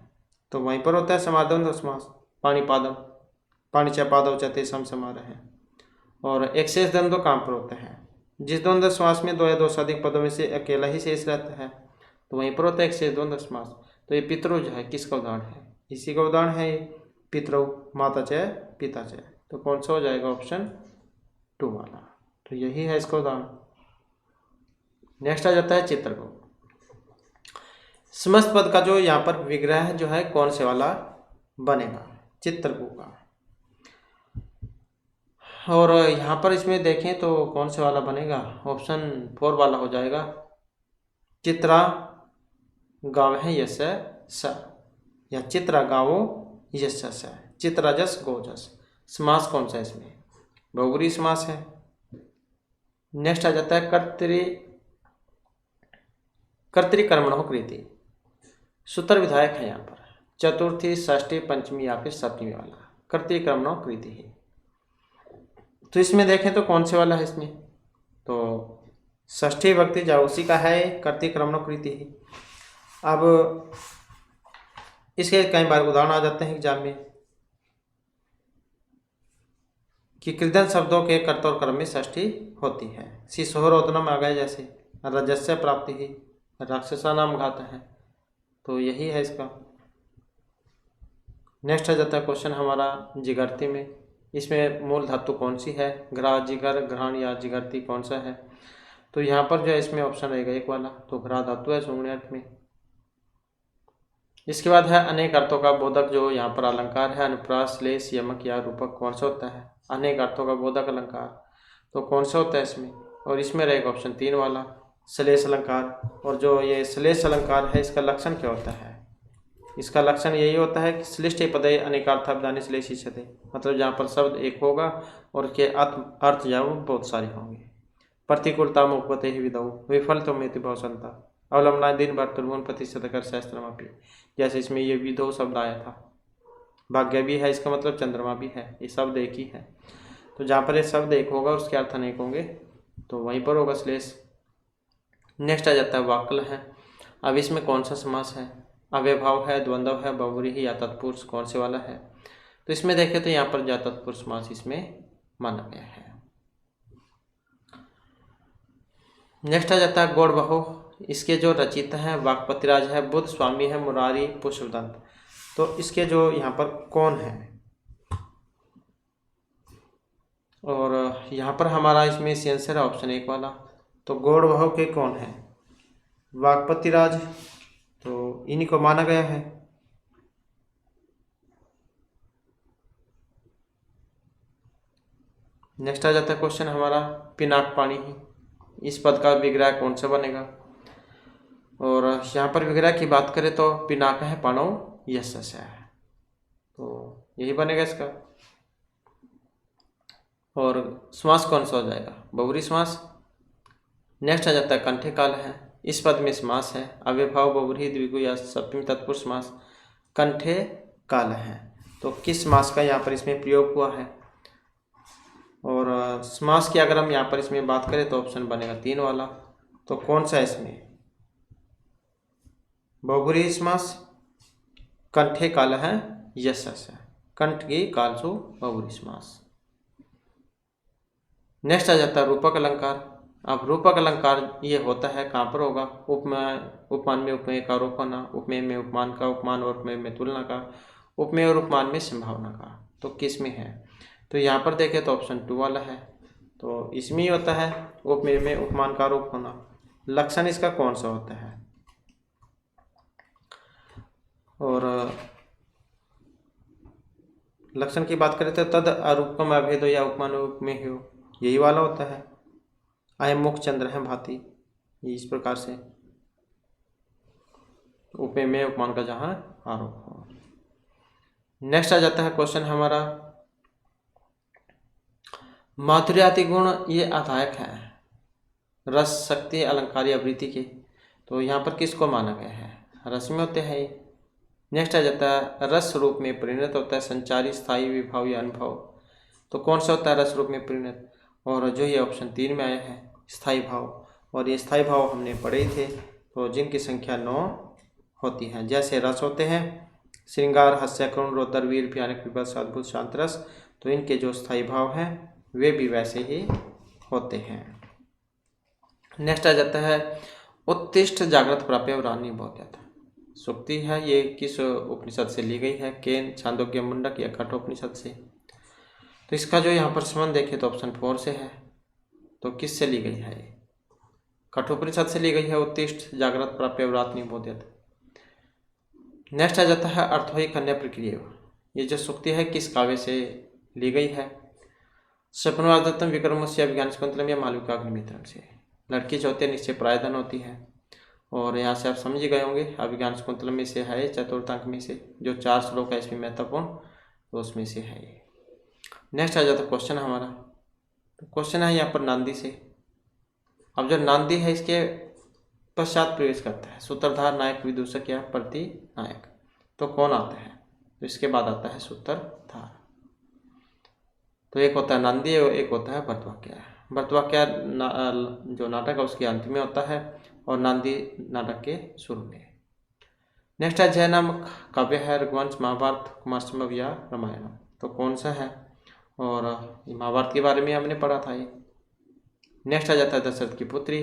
तो वहीं पर होता है समाहार द्वंद्व समास। पाणिपादम, पाणिच पादव च तेषां समारः है। और एक शेष द्वंद्व कहाँ पर होता है? जिस द्वंद्व समास में 2 या 2 से अधिक पदों में से अकेला ही शेष रहता है, तो वहीं पर होता है एक शेष द्वंद्व समास। तो ये पितरों जो है किसका उदाहरण है? इसी का उदाहरण है पितरों, माता च पिता च। तो कौन सा हो जाएगा? ऑप्शन 2 वाला। तो यही है इसका उदाहरण। नेक्स्ट आ जाता है चित्रकूट। समस्त पद का जो यहाँ पर विग्रह जो है कौन से वाला बनेगा? चित्रकूट का। और यहाँ पर इसमें देखें तो कौन से वाला बनेगा? ऑप्शन 4 वाला हो जाएगा। चित्रा गाँव है यश स, या चित्रा गाँवो यश स, चित्रजस गोजस। समास कौन सा है इसमें? बहुब्रीहि समास है। नेक्स्ट आ जाता है कर्तृकर्मणो कृति। सूत्र विधायक है यहाँ पर। चतुर्थी, षष्ठी, पंचमी या फिर सप्तमी वाला। कृति क्रमणो कृति है। तो इसमें देखें तो कौन से वाला है इसमें, तो षष्ठी विभक्ति जो उसी का है, कृति क्रमणो कृति है। अब इसके कई बार उदाहरण आ जाते हैं एग्जाम में कि कृदंत शब्दों के कर्ता और कर्म में षष्ठी होती है। शिशोरोदनम आ गए, जैसे रजस्य प्राप्ति ही, राक्षसा नाम घात है, तो यही है इसका। नेक्स्ट आ जाता है क्वेश्चन हमारा जिगर्ती में। इसमें मूल धातु कौन सी है, ग्रा, जिगर, घ्राण या जिगर्ती कौन सा है। तो यहाँ पर जो है इसमें ऑप्शन रहेगा एक वाला, तो घ्रा धातु है सुंगने अर्थ में। इसके बाद है अनेक अर्थों का बोधक, जो यहाँ पर अलंकार है अनुप्रास, श्लेष, यमक या रूपक कौन सा होता है। अनेक अर्थों का बोधक अलंकार तो कौन सा होता है इसमें, और इसमें रहेगा ऑप्शन 3 वाला, श्लेष अलंकार। और जो ये श्लेष अलंकार है इसका लक्षण क्या होता है, इसका लक्षण यही होता है कि श्लिष्टे पदे अनेकार्थाब्दानि श्लेषिष्यते, मतलब जहाँ पर शब्द एक होगा और उसके अर्थ जो वो बहुत सारे होंगे। प्रतिकूलता मुपते ही विधौ विफलतमेति भवसंता अवलंबना दिन भर त्रिभुवन प्रतिशत कर सहस्त्रमापी, जैसे इसमें ये विधौ शब्द आया था। भाग्य भी है इसका मतलब चंद्रमा भी है, ये शब्द एक ही है। तो जहाँ पर ये शब्द एक होगा उसके अर्थ अनेक होंगे, तो वहीं पर होगा श्लेष। नेक्स्ट आ जाता है वाक्ल है। अब इसमें कौन सा समास है, अव्यभाव है, द्वंद्व है, बहुव्रीहि या तत्पुरुष कौन से वाला है। तो इसमें देखें तो यहाँ पर जा तत्पुरुष समास इसमें माना गया है। नेक्स्ट आ जाता है गौड़ बहु। इसके जो रचित हैं वाक्पतिराज है, बुद्ध, स्वामी है, मुरारी, पुष्पदंत। तो इसके जो यहाँ पर कौन है, और यहाँ पर हमारा इसमें सी आंसर है ऑप्शन 1 वाला। तो गौड़ बहु के कौन है, वाक्पतिराज, तो इन्हीं को माना गया है। नेक्स्ट आ जाता है क्वेश्चन हमारा पिनाक पाणी ही। इस पद का विग्रह कौन सा बनेगा, और यहाँ पर विग्रह की बात करें तो पिनाक है पाणो यशस्य है, तो यही बनेगा इसका। और समास कौन सा हो जाएगा, बहुव्रीहि समास। नेक्स्ट आ जाता है कंठे काल है। इस पद में समास है अव्यभाव, बहुव्रीहि, द्विगु या सप्तमी तत्पुरुष समास, कंठे काल है। तो किस समास का यहाँ पर इसमें प्रयोग हुआ है, और समास की अगर हम यहाँ पर इसमें बात करें तो ऑप्शन बनेगा 3 वाला। तो कौन सा है इसमें, बहुव्रीहि समास, कंठे काल है यशस्य, कंठ की कालसु बहुव्रीहि समास। नेक्स्ट आ जाता है रूपक अलंकार। अब रूपक अलंकार ये होता है कहाँ पर होगा, उपमान में उपमेय का आरोप होना, उपमेय में उपमान का, उपमान और उपमेय में तुलना का, उपमेय और उपमान में संभावना का। तो किस में है, तो यहाँ पर देखें तो ऑप्शन 2 वाला है। तो इसमें ही होता है उपमेय में उपमान का आरोप होना। लक्षण इसका कौन सा होता है, और लक्षण की बात करें तो तद अरूपकम अभेदो या उपमान उपमेय हो, यही वाला होता है। अयम मुख चंद्र है भांति, इस प्रकार से उपमेय में उपमान का जहाँ आरोप हो। नेक्स्ट आ जाता है क्वेश्चन हमारा माधुर्याति गुण, ये अधायक है रस, शक्ति, अलंकार या वृत्ति के। तो यहाँ पर किसको माना गया है, रस में होते हैं ये। नेक्स्ट आ जाता है रस रूप में परिणत होता है संचारी, स्थायी, विभाव या अनुभव। तो कौन सा होता है रस रूप में परिणत, और जो ये ऑप्शन 3 में आया है स्थायी भाव। और ये स्थायी भाव हमने पढ़े थे, तो जिनकी संख्या 9 होती है। जैसे रस होते हैं श्रृंगार, हास्य, करुण, रौद्र, वीर, भयानक, विभत्स, अद्भुत, शांत रस, तो इनके जो स्थायी भाव हैं वे भी वैसे ही होते हैं। नेक्स्ट आ जाता है उत्तिष्ठ जागृत प्राप्य वरान्य बहुत सूक्ति है। ये किस उपनिषद से ली गई है, केन, छांदोग्य, मुंडक या कठोपनिषद से। तो इसका जो यहाँ पर संबंध देखें तो ऑप्शन 4 से है। तो किस से ली गई है, ये कठोपनिषद से ली गई है, उत्तिष्ठ जागृत प्राप्य वरान्य बोध्यत। नेक्स्ट आ जाता है अर्थोही कन्या प्रक्रिया। ये जो सूक्ति है किस काव्य से ली गई है, स्वप्नवादत्तम विक्रमस्य अभिज्ञान शाकुंतलम या मालविकाग्निमित्रम से। लड़की जो होती है निश्चय प्रायधन होती है, और यहाँ से आप समझ गए होंगे अभिज्ञान शाकुंतलम में से है, चतुर्थांक में से जो 4 श्लोक है इसमें महत्वपूर्ण, तो उसमें से है ये। नेक्स्ट आ जाता है क्वेश्चन हमारा, तो क्वेश्चन है यहाँ पर नांदी से। अब जो नांदी है इसके पश्चात प्रवेश करता है सूत्रधार, नायक, विदूषक या प्रति नायक। तो कौन आता है? तो इसके बाद आता है सूत्रधार। तो एक होता है नंदी, एक होता है भर्तवाक्य। भर्तवाक्य जो नाटक है उसके अंत में होता है और नंदी नाटक के शुरू में। नेक्स्ट है जय नामक काव्य है रघुवंश, महाभारत, कुमार संभव या रामायण। तो कौन सा है? और महाभारत के बारे में हमने पढ़ा था ये। नेक्स्ट आ जाता है दशरथ की पुत्री,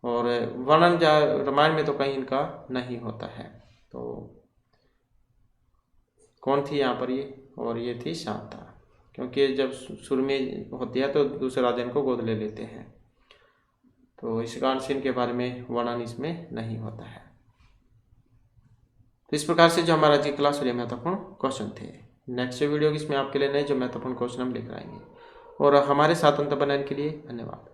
और वर्णन रामायण में तो कहीं इनका नहीं होता है। तो कौन थी यहाँ पर ये? और ये थी शांता, क्योंकि जब शुरू में होती है तो दूसरे राजा इनको गोद ले लेते हैं, तो इस कारण से इनके बारे में वर्णन इसमें नहीं होता है। तो इस प्रकार से जो हमारा आज की क्लास वाले महत्वपूर्ण क्वेश्चन थे। नेक्स्ट वीडियो इसमें आपके लिए नए जो महत्वपूर्ण क्वेश्चन हम लेकर आएंगे। और हमारे साथ अंत बनाने के लिए धन्यवाद।